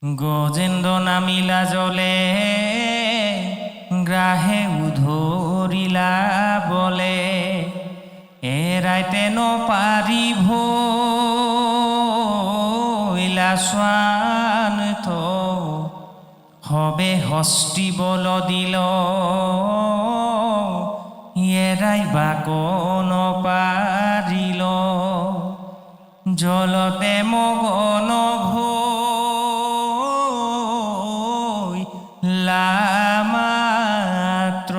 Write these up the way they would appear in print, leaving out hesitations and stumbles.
গজেন্দ্র নামিলা জলে গ্রাহে উধরিলা বলে এরাইতে নপারিব ইলাস্বান তো হবে হস্তি বল দিল এরাইবা কোন পারিল জলতে মগন মাত্র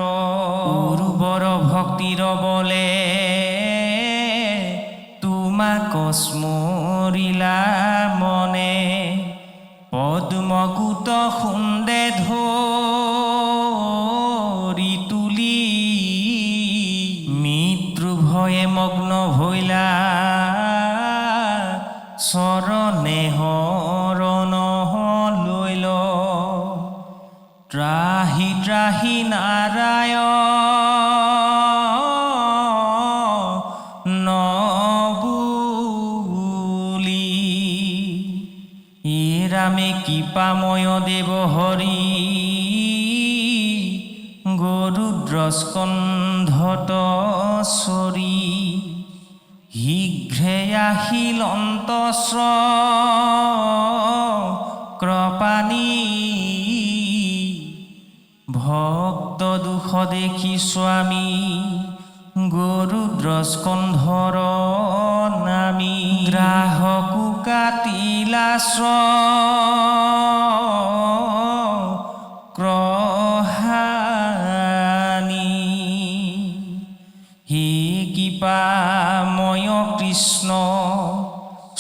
উর্বর ভক্তির বলে তোমাক স্মরিলা মনে পদ্মকুট খুন্দে ধরি তুলি মৃত্যু ভয়ে মগ্ন হইলা শরণে হরণ লইল ত্রাহি ত্রাহি নারায়ণ বুলি ইরামে কৃপাময় দেব হরি গরুদ্র স্কন্ধত সরি শীঘ্রে আহিল অন্তস্র কৃপানি ভক্ত দুঃখ দেখি স্বামী গরুদ্র স্কন্ধর নামী গ্রাহকু কাটিলা ক্রহানি হে কৃপাময় কৃষ্ণ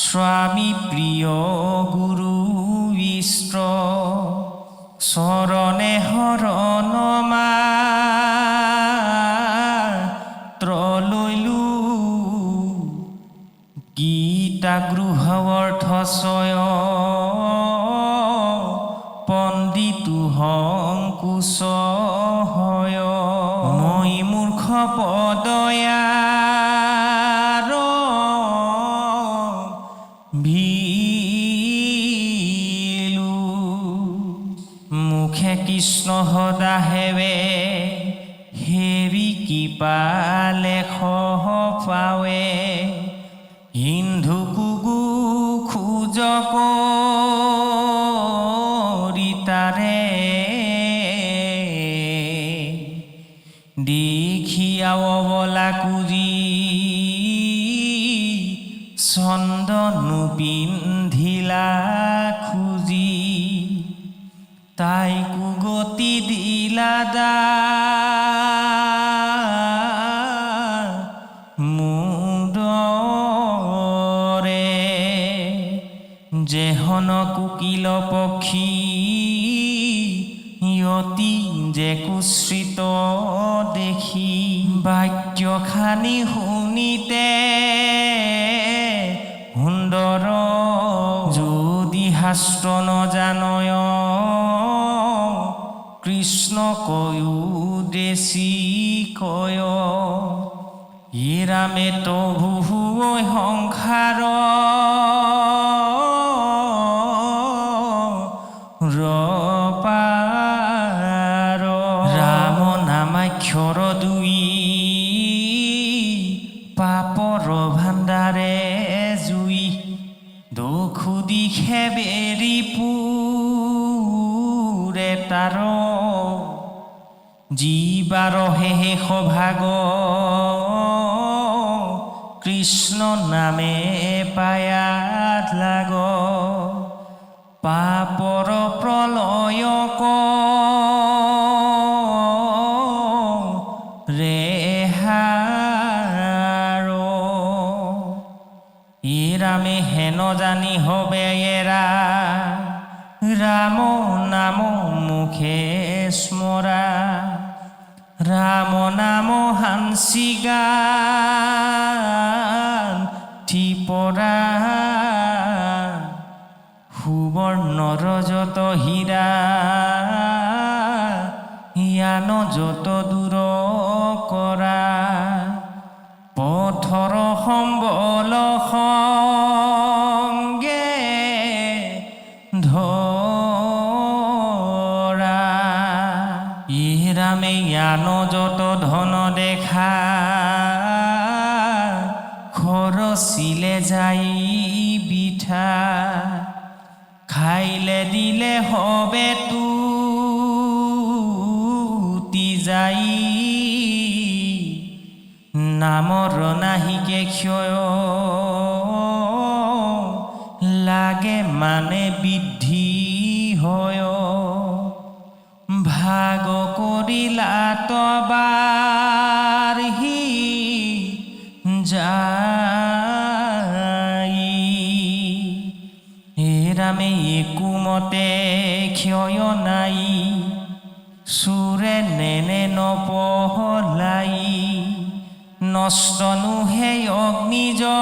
স্বামী প্রিয় গুরু ইষ্ট শরণে হরণ মাত্র লইলু গীতা গৃহ অৰ্থচয় পণ্ডিতু সংকুচ হয় মই মূৰ্খ পদয়াৰ ভিলু মুখে কৃষ্ণ সদা হেবে হেৰি কৃপালেখ পাৱে হিন্ধু কুগু খোজ কৰি তাৰে দেখিয়াও বলা কুজি চন্দনু পিন্ধিলা খুজি তাই কুগতি দিলা দা মুদৰে যেহন কুকিল পক্ষী ইয়তি যে কুশ্ৰিত দেখি বাক্যখানি শুনিতে সুন্দৰ যদি শাস্ত্ৰ নজানয় কৃষ্ণ কয়ো দেশী কয় ইৰামে তভু সংসাৰ ৰপাৰ ৰাম নামাক্ষৰ দুই পাপৰ ভাণ্ডাৰে জুই দোষু দিশে বেৰি পুৰে তাৰ জীৱাৰ শেষ ভাগ কৃষ্ণ নামে পায়াত লাগ পাপৰ প্ৰলয়ক ৰেহাৰ ইৰামে হেন জানি হবে এৰা ৰাম নাম মুখে স্মৰা ৰাম নাম হাঞ্চি গান ঠিপৰা সুবৰ্ণ ৰজত হীৰা ইয়ান যত দূৰ কৰা পথৰ সম্বল সঙ্গে ধ ৰামে আনো যত ধন দেখা খৰচিলে যাই বিঠা খাইলে দিলে হবে তুতি যাই নামৰ নাহিকে ক্ষয় লাগে মানে বৃদ্ধি হয় ভাগ কৰিলা তবাৰ হি যাই ৰামে একোমতে ক্ষয় নাই চোৰে নেনে নপহলাই নষ্ট নোহে অগ্নিজলে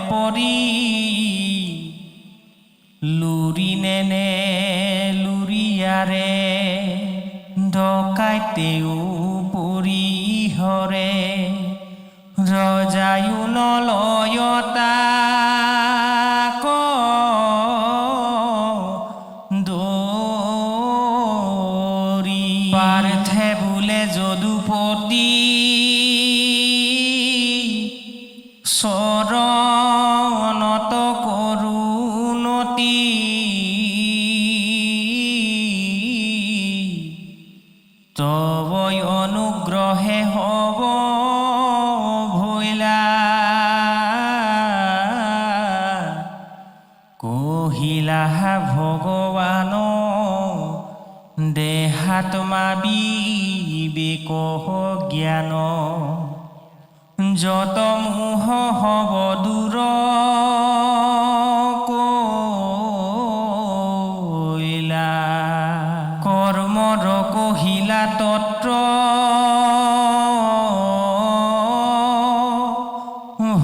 পৰি লুৰি নেনে লুৰিয়াৰে ডকাইতেও পৰি হৰে ৰজায়ো নলয়তা দৰি পাৰ্থে বোলে যদুপতি চৰণত কৰোণতি তবৈ অনুগ্ৰহে হব ভৈলা কহিলা ভগৱান দেহাত্মা বিবেক জ্ঞান যত মোহ হব দূৰ কইলা কৰ্মৰ কহিলা তত্ৰ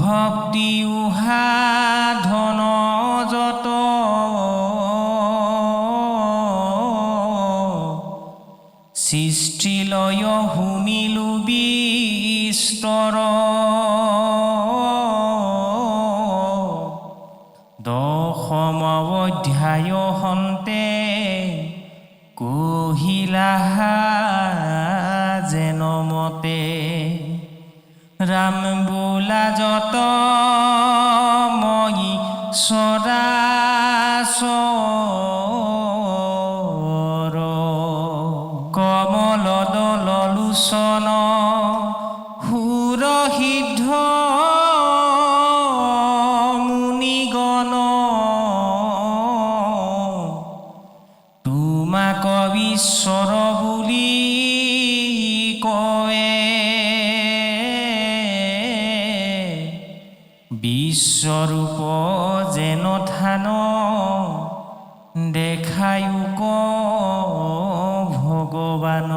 ভক্তি উহা ধন যত সৃষ্টিলয় শুনিলো বিস্তৰ দশম অধ্যায় হন্তে কহিলা যেন মতে ৰাম বোলা যত মই চৰাচৰ কমল দল লোচন সুৰসিদ্ধ মুনিগণ তোমাক ঈশ্বৰ বুলি কয়ে বিশ্বৰূপ যেন থান দেখায়ো ক ভগৱান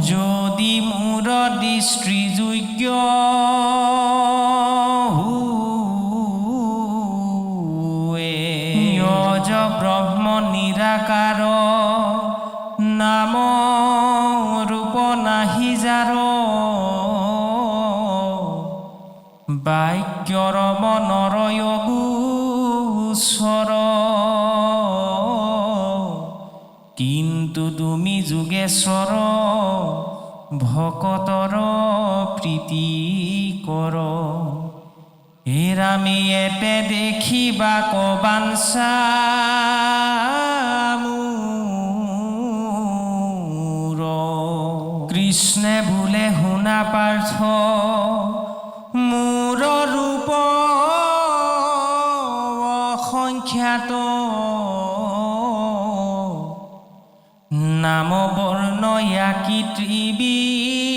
যদি মোৰ দৃষ্টিযোগ্য যজ ব্ৰহ্ম নিৰাকাৰ নাম ৰূপ নাহি যাৰ বাক্যৰ মনৰ গোচৰ কিন্তু তুমি যোগেশ্বৰ ভকতৰ প্ৰীতি কৰ হে ৰামে এতে দেখিবা কবাঞ্চা মোৰ কৃষ্ণে বোলে শুনা পাৰ্থ মোৰ ৰূপ অসংখ্যাত নাম বৰ্ণ ইয়াকি ত্ৰিবিস্তৰ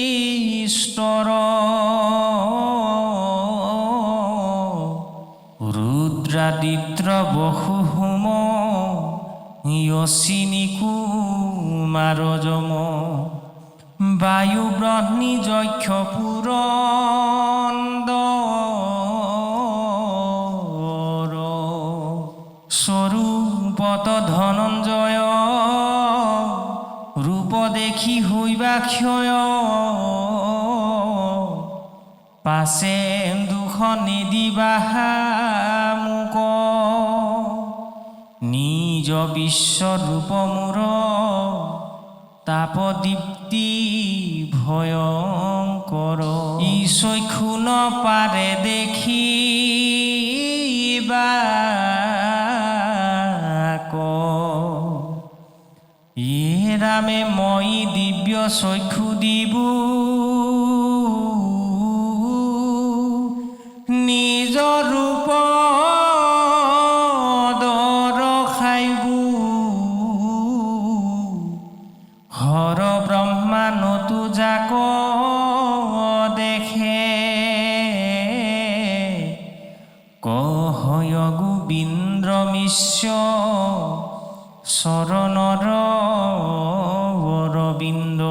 ৰুদ্ৰাদিত্য বসু হোম য়সিনী কুমাৰ যম বায়ু ব্ৰহ্মী যক্ষ পুৰন্দৰ স্বৰূপত ধনঞ্জয় ৰূপ দেখি হইবা ক্ষয় পাছে দুখ নিদিবা মোক নিজ বিশ্বৰূপ মোৰ তাপদীপ্তি ভয়ঙ্কৰ ই চক্ষু নপাৰে দেখিবা ইয়ে ৰামে মই দিব্য চক্ষু দিবু নিজ ৰূপ দৰখাইবু হৰ ব্ৰহ্মা নতু যাক দেখে কহয় গোবিন্দ্ৰ মিশ্ৰ চৰণৰ অৰবিন্দ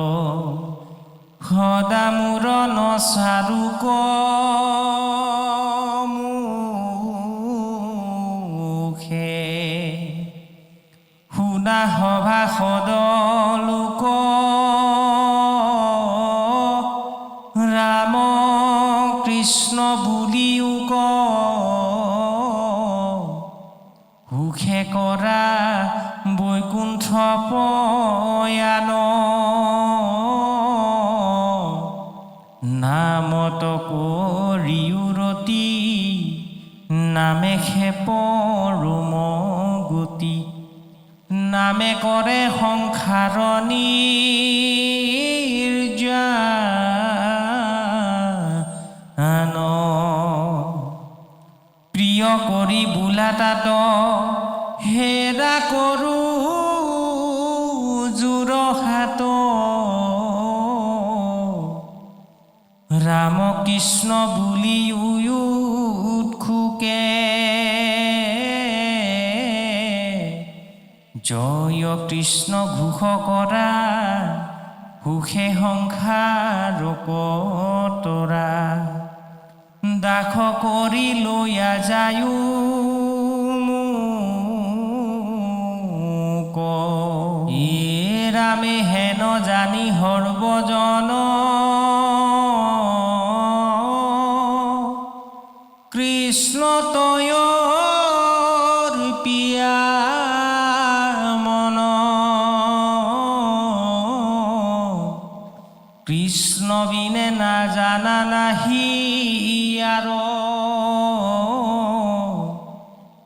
সদা মূৰ নচাৰুক মুখে শুনা সভা সদলোক ৰাম কৃষ্ণ বুলিও ক সুখে কৰা বৈকুণ্ঠ পয়ান নামত কৰিও ৰতি নামে খেপ ৰোম গতি নামে কৰে সংসাৰ নিৰ্যান প্ৰিয় কৰি বোলা তাত হেৰা কৰো যোৰহাট ৰাম কৃষ্ণ বুলি উৎসুকে জয় কৃষ্ণ ঘোষ কৰা সুখে সংসাৰ কতৰা দাস কৰি লৈয়া যায়ো ৰামে হেন জানি সৰ্বজন কৃষ্ণ তয়ৰ পিয়া মন কৃষ্ণ বিনে নাজানা নাহি আৰ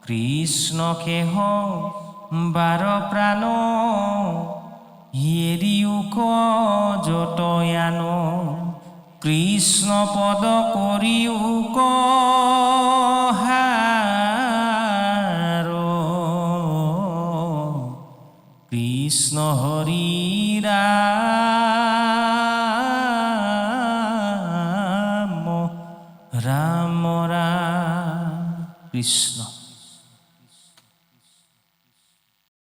কৃষ্ণকে বাৰ প্ৰাণ হেৰিও ক যতয়ান কৃষ্ণ পদ কৰিও ক কৃষ্ণ হৰি ৰাম ৰাম ৰাম কৃষ্ণ।